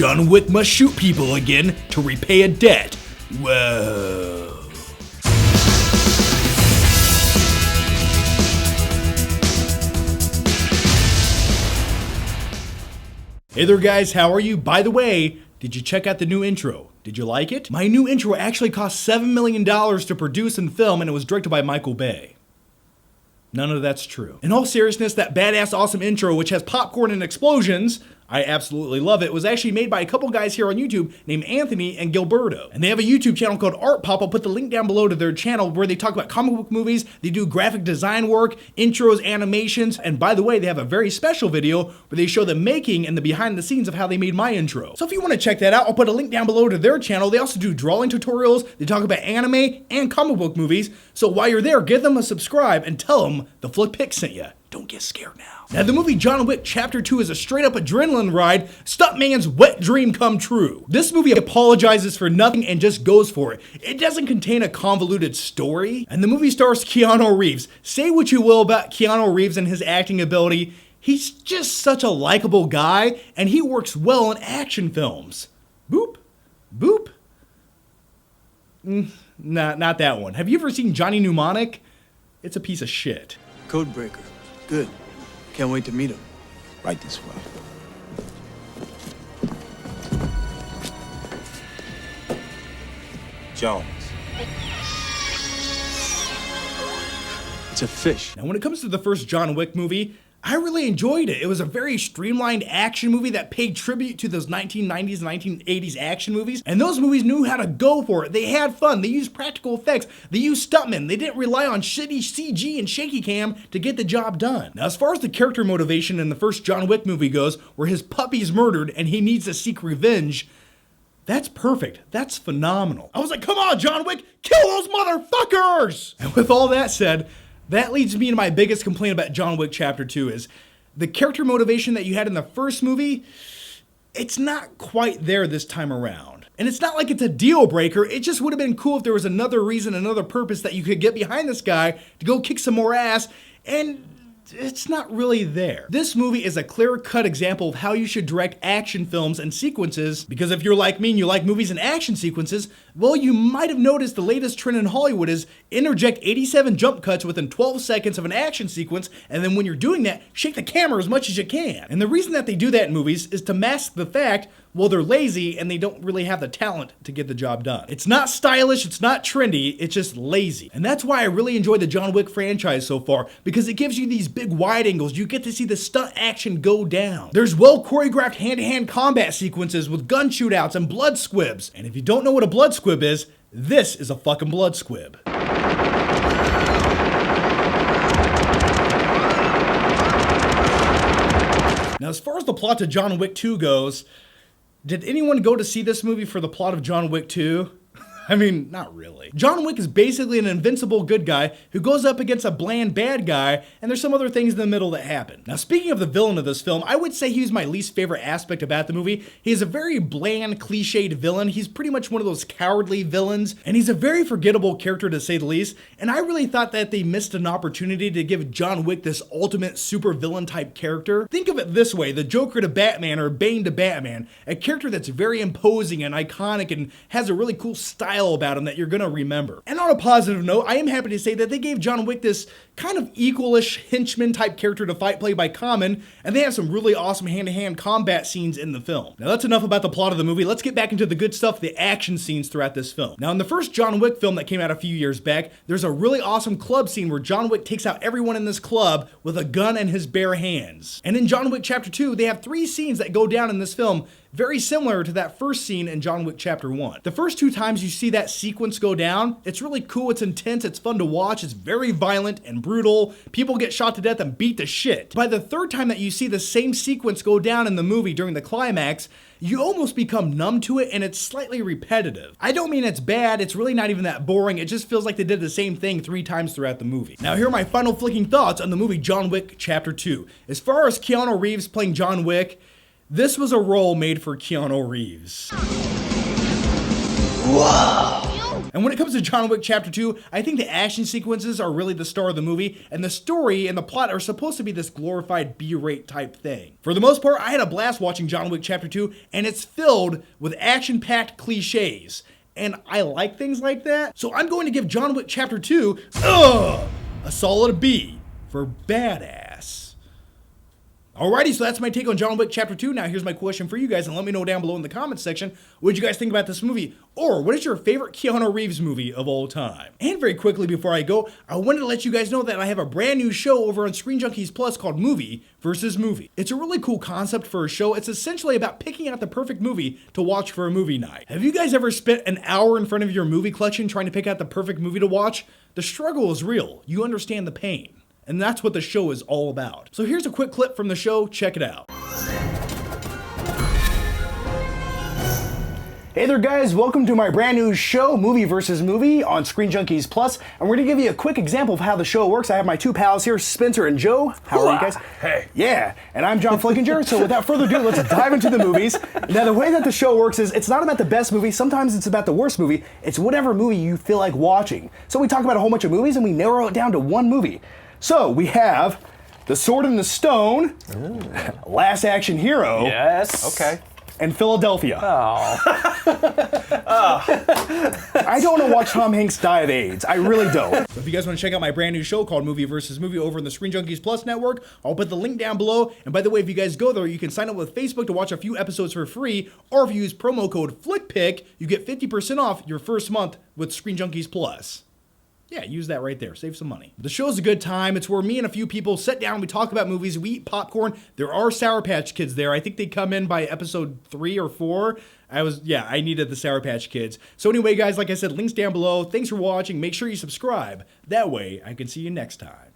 John Wick must shoot people again to repay a debt. Whoa. Hey there guys, how are you? By the way, did you check out the new intro? Did you like it? My new intro actually cost $7 million to produce and film, and it was directed by Michael Bay. None of that's true. In all seriousness, that badass awesome intro, which has popcorn and explosions, I absolutely love it, was actually made by a couple guys here on YouTube named Anthony and Gilberto. And they have a YouTube channel called Art Pop. I'll put the link down below to their channel where they talk about comic book movies, they do graphic design work, intros, animations, and by the way, they have a very special video where they show the making and the behind the scenes of how they made my intro. So if you want to check that out, I'll put a link down below to their channel. They also do drawing tutorials, they talk about anime and comic book movies, so while you're there, give them a subscribe and tell them the Flick Pick sent you. Don't get scared now. Now, the movie John Wick Chapter 2 is a straight up adrenaline ride, stuntman's wet dream come true. This movie apologizes for nothing and just goes for it. It doesn't contain a convoluted story, and the movie stars Keanu Reeves. Say what you will about Keanu Reeves and his acting ability, he's just such a likable guy, and he works well in action films. Boop, boop. Nah, not that one. Have you ever seen Johnny Mnemonic? It's a piece of shit. Codebreaker. Good. Can't wait to meet him. Right this way. Jones. It's a fish. Now, when it comes to the first John Wick movie, I really enjoyed it. It was a very streamlined action movie that paid tribute to those 1990s and 1980s action movies, and those movies knew how to go for it. They had fun, they used practical effects, they used stuntmen, they didn't rely on shitty CG and shaky cam to get the job done. Now, as far as the character motivation in the first John Wick movie goes, where his puppy's murdered and he needs to seek revenge, that's perfect. That's phenomenal. I was like, come on, John Wick, kill those motherfuckers! And with all that said, that leads me to my biggest complaint about John Wick Chapter 2 is the character motivation that you had in the first movie, it's not quite there this time around. And it's not like it's a deal breaker, it just would have been cool if there was another reason, another purpose that you could get behind this guy to go kick some more ass, and it's not really there. This movie is a clear-cut example of how you should direct action films and sequences, because if you're like me and you like movies and action sequences, well, you might have noticed the latest trend in Hollywood is interject 87 jump cuts within 12 seconds of an action sequence, and then when you're doing that, shake the camera as much as you can. And the reason that they do that in movies is to mask the fact, well, they're lazy and they don't really have the talent to get the job done. It's not stylish, it's not trendy, it's just lazy. And that's why I really enjoy the John Wick franchise so far, because it gives you these big wide angles. You get to see the stunt action go down. There's well choreographed hand-to-hand combat sequences with gun shootouts and blood squibs. And if you don't know what a blood squib is, this is a fucking blood squib. Now, as far as the plot to John Wick 2 goes, did anyone go to see this movie for the plot of John Wick 2? I mean, not really. John Wick is basically an invincible good guy who goes up against a bland bad guy, and there's some other things in the middle that happen. Now, speaking of the villain of this film, I would say he's my least favorite aspect about the movie. He's a very bland, cliched villain. He's pretty much one of those cowardly villains, and he's a very forgettable character to say the least, and I really thought that they missed an opportunity to give John Wick this ultimate super villain type character. Think of it this way, the Joker to Batman or Bane to Batman, a character that's very imposing and iconic and has a really cool style about him that you're gonna remember. And on a positive note, I am happy to say that they gave John Wick this kind of equalish henchman type character to fight played by Common, and they have some really awesome hand-to-hand combat scenes in the film. Now that's enough about the plot of the movie. Let's get back into the good stuff, the action scenes throughout this film. Now in the first John Wick film that came out a few years back, there's a really awesome club scene where John Wick takes out everyone in this club with a gun in his bare hands. And in John Wick Chapter 2, they have 3 scenes that go down in this film very similar to that first scene in John Wick Chapter 1. The first 2 times you see that sequence go down, it's really cool, it's intense, it's fun to watch, it's very violent and brutal, people get shot to death and beat to shit. By the third time that you see the same sequence go down in the movie during the climax, you almost become numb to it and it's slightly repetitive. I don't mean it's bad, it's really not even that boring, it just feels like they did the same thing 3 times throughout the movie. Now here are my final flicking thoughts on the movie John Wick Chapter 2. As far as Keanu Reeves playing John Wick, this was a role made for Keanu Reeves. Whoa! And when it comes to John Wick Chapter 2, I think the action sequences are really the star of the movie, and the story and the plot are supposed to be this glorified B-rate type thing. For the most part, I had a blast watching John Wick Chapter 2, and it's filled with action-packed cliches. And I like things like that, so I'm going to give John Wick Chapter 2, a solid B for badass. Alrighty, so that's my take on John Wick Chapter 2. Now here's my question for you guys, and let me know down below in the comments section what you guys think about this movie, or what is your favorite Keanu Reeves movie of all time? And very quickly before I go, I wanted to let you guys know that I have a brand new show over on Screen Junkies Plus called Movie versus Movie. It's a really cool concept for a show. It's essentially about picking out the perfect movie to watch for a movie night. Have you guys ever spent an hour in front of your movie collection trying to pick out the perfect movie to watch? The struggle is real. You understand the pain. And that's what the show is all about. So here's a quick clip from the show, check it out. Hey there guys, welcome to my brand new show, Movie versus Movie on Screen Junkies Plus, and we're gonna give you a quick example of how the show works. I have my two pals here, Spencer and Joe. How are you guys? Hey. Yeah, and I'm John Flickinger, so without further ado, let's dive into the movies. Now the way that the show works is, it's not about the best movie, sometimes it's about the worst movie, it's whatever movie you feel like watching. So we talk about a whole bunch of movies and we narrow it down to one movie. So we have The Sword and the Stone, Last Action Hero, Yes. Okay. and Philadelphia. Oh. I don't want to watch Tom Hanks die of AIDS. I really don't. So if you guys want to check out my brand new show called Movie versus Movie over in the Screen Junkies Plus network, I'll put the link down below. And by the way, if you guys go there, you can sign up with Facebook to watch a few episodes for free. Or if you use promo code FlickPick, you get 50% off your first month with Screen Junkies Plus. Yeah, use that right there. Save some money. The show's a good time. It's where me and a few people sit down, we talk about movies, we eat popcorn. There are Sour Patch Kids there. I think they come in by episode 3 or 4. I needed the Sour Patch Kids. So anyway, guys, like I said, links down below. Thanks for watching. Make sure you subscribe. That way, I can see you next time.